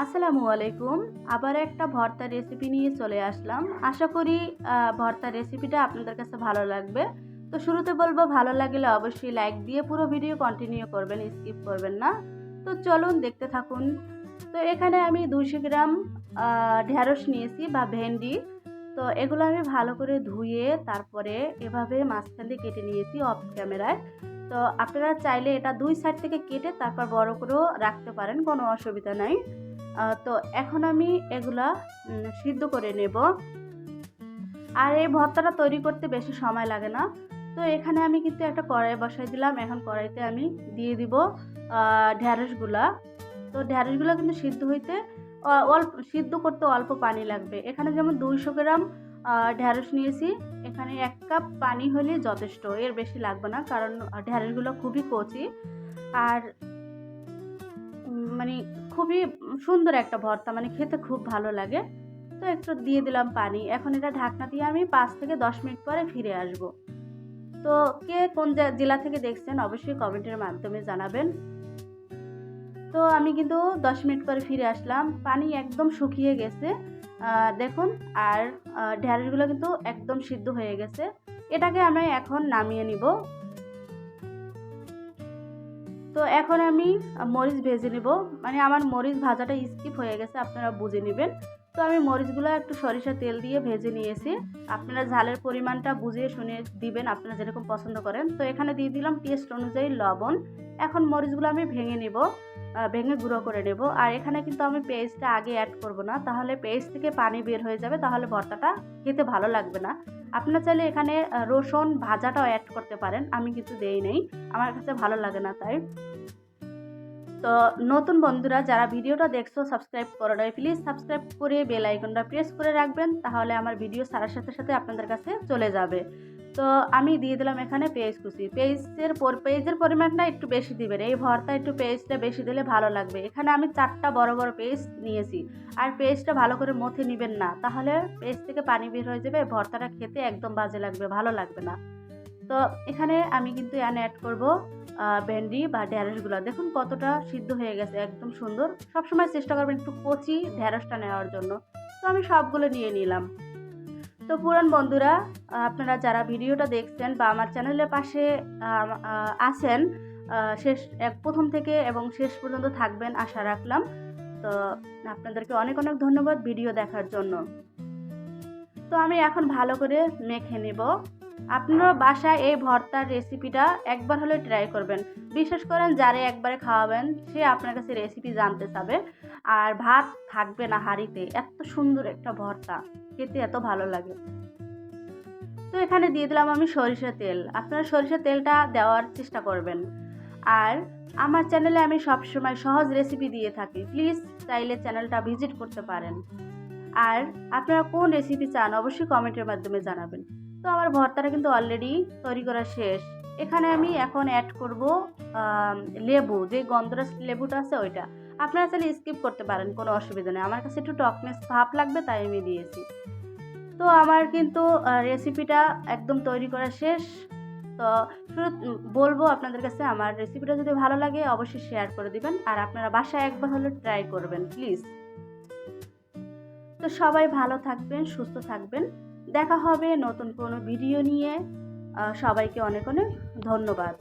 আসসালামু আলাইকুম। আবার একটা ভর্তার রেসিপি নিয়ে চলে আসলাম। আশা করি ভর্তার রেসিপিটা আপনাদের কাছে ভালো লাগবে। তো শুরুতে বলবো, ভালো লাগলে অবশ্যই লাইক দিয়ে পুরো ভিডিও কন্টিনিউ করবেন, স্কিপ করবেন না। তো চলুন দেখতে থাকুন। তো এখানে আমি 200 গ্রাম ঢেঁড়স নিয়েছি বা ভেন্ডি। তো এগুলো আমি ভালো করে ধুয়ে তারপরে এভাবে মাঝখান দিয়ে কেটে নিয়েছি অফ ক্যামেরায়। তো আপনারা চাইলে এটা 2 সাইড থেকে কেটে তারপর বড় করেও রাখতে পারেন, কোনো অসুবিধা নাই। তো এখন আমি এগুলা সিদ্ধ করে নেব। আর এই ভর্তাটা তৈরি করতে বেশি সময় লাগে না। তো এখানে আমি কিন্তু একটা কড়াই বসাই দিলাম। এখন কড়াইতে আমি দিয়ে দিব ঢেঁড়সগুলা। তো ঢেঁড়সগুলো কিন্তু সিদ্ধ হইতে অল্প সিদ্ধ করতে অল্প পানি লাগবে। এখানে যেমন 200 গ্রাম ঢেঁড়স নিয়েছি, এখানে 1 কাপ পানি হলেই যথেষ্ট, এর বেশি লাগবে না, কারণ ঢেঁড়সগুলো খুবই কচি আর মানে খুবই সুন্দর একটা ভর্তা, মানে খেতে খুব ভালো লাগে। তো একটু দিয়ে দিলাম পানি। এখন এটা ঢাকনা দিয়ে আমি 5 থেকে 10 মিনিট পরে ফিরে আসব। তো কে কোন জেলা থেকে দেখছেন অবশ্যই কমেন্টের মাধ্যমে জানাবেন। তো আমি কিন্তু 10 মিনিট পরে ফিরে আসলাম। পানি একদম শুকিয়ে গেছে, দেখুন। আর ঢেঁড়সগুলো কিন্তু একদম সিদ্ধ হয়ে গেছে। এটাকে আমি এখন নামিয়ে নিব। তো এখন আমি মরিচ ভেজে নেব। মানে আমার মরিচ ভাজাটা স্কিপ হয়ে গেছে, আপনারা বুঝে নেবেন। তো আমি মরিচগুলো একটু সরিষা তেল দিয়ে ভেজে নিয়েছি। আপনারা ঝালের পরিমাণটা বুঝে শুনে দিবেন, আপনারা যেরকম পছন্দ করেন। তো এখানে দিয়ে দিলাম টেস্ট অনুযায়ী লবণ। এখন মরিচগুলো আমি ভেঙে নেব, ভেঙে গুঁড়ো করে নেব। আর এখানে কিন্তু আমি পেস্টটা আগে অ্যাড করব না, তাহলে পেস্ট থেকে পানি বের হয়ে যাবে, তাহলে ভর্তাটা খেতে ভালো লাগবে না। আপনারা চাইলে এখানে রসুন ভাজাটাও অ্যাড করতে পারেন, আমি কিছু দেই নেই, আমার কাছে ভালো লাগে না তাই। তো নতুন বন্ধুরা যারা ভিডিওটা দেখছো সাবস্ক্রাইব করো নাই, প্লিজ সাবস্ক্রাইব করে বেল আইকনটা প্রেস করে রাখবেন, তাহলে আমার ভিডিও ছাড়ার সাথে সাথে আপনাদের কাছে চলে যাবে। তো আমি দিয়ে দিলাম এখানে পেঁয়াজ কুচি। পেঁয়াজের পরিমাণটা একটু বেশি দিবেন, এই ভর্তা একটু পেঁয়াজটা বেশি দিলে ভালো লাগবে। এখানে আমি 4টা বড় বড় পেঁয়াজ নিয়েছি। আর পেঁয়াজটা ভালো করে মথে নেবেন না, তাহলে পেঁয়াজ থেকে পানি বের হয়ে যাবে, ভর্তাটা খেতে একদম বাজে লাগবে, ভালো লাগবে না। তো এখানে আমি কিন্তু অ্যাড করব ভেন্ডি বা ঢেঁড়সগুলো। দেখুন কতটা সিদ্ধ হয়ে গেছে, একদম সুন্দর। সবসময় চেষ্টা করবেন একটু কচি ঢেঁড়সটা নেওয়ার জন্য। তো আমি সবগুলো নিয়ে নিলাম। তো পুরান বন্ধুরা, আপনারা যারা ভিডিওটা দেখছেন বা আমার চ্যানেলের পাশে আছেন, প্রথম থেকে এবং শেষ পর্যন্ত থাকবেন আশা রাখলাম। তো আপনাদেরকে অনেক অনেক ধন্যবাদ ভিডিও দেখার জন্য। তো আমি এখন ভালো করে মেখে নেব। আপনারা বাসায় এই ভর্তার রেসিপিটা একবার হলে ট্রাই করবেন। বিশেষ করেন যারে একবারে খাওয়াবেন সে আপনার কাছে রেসিপি জানতে চাবে। আর ভাত থাকবে না হাঁড়িতে, এত সুন্দর একটা ভর্তা, খেতে এত ভালো লাগে। তো এখানে দিয়ে দিলাম আমি সরিষার তেল। আপনারা সরিষার তেলটা দেওয়ার চেষ্টা করবেন। আর আমার চ্যানেলে আমি সবসময় সহজ রেসিপি দিয়ে থাকি, প্লিজ চাইলে চ্যানেলটা ভিজিট করতে পারেন। আর আপনারা কোন রেসিপি চান অবশ্যই কমেন্টের মাধ্যমে জানাবেন। তো আমার ভর্তাটা কিন্তু অলরেডি তৈরি করা শেষ। এখানে আমি এখন অ্যাড করব লেবু, যে গন্ধরাজ লেবুটা আছে ওইটা। আপনারা চাইলে স্কিপ করতে পারেন, কোনো অসুবিধা নেই, আমার কাছে একটু টকনেস ভাব লাগবে তাই আমি দিয়েছি। তো আমার কিন্তু রেসিপিটা একদম তৈরি করা শেষ। তো শুরু বলবো আপনাদের কাছে, আমার রেসিপিটা যদি ভালো লাগে অবশ্যই শেয়ার করে দিবেন, আর আপনারা বাসায় একবার হলে ট্রাই করবেন প্লিজ। তো সবাই ভালো থাকবেন, সুস্থ থাকবেন। দেখা হবে নতুন কোনো ভিডিও নিয়ে। সবাইকে অনেক অনেক ধন্যবাদ।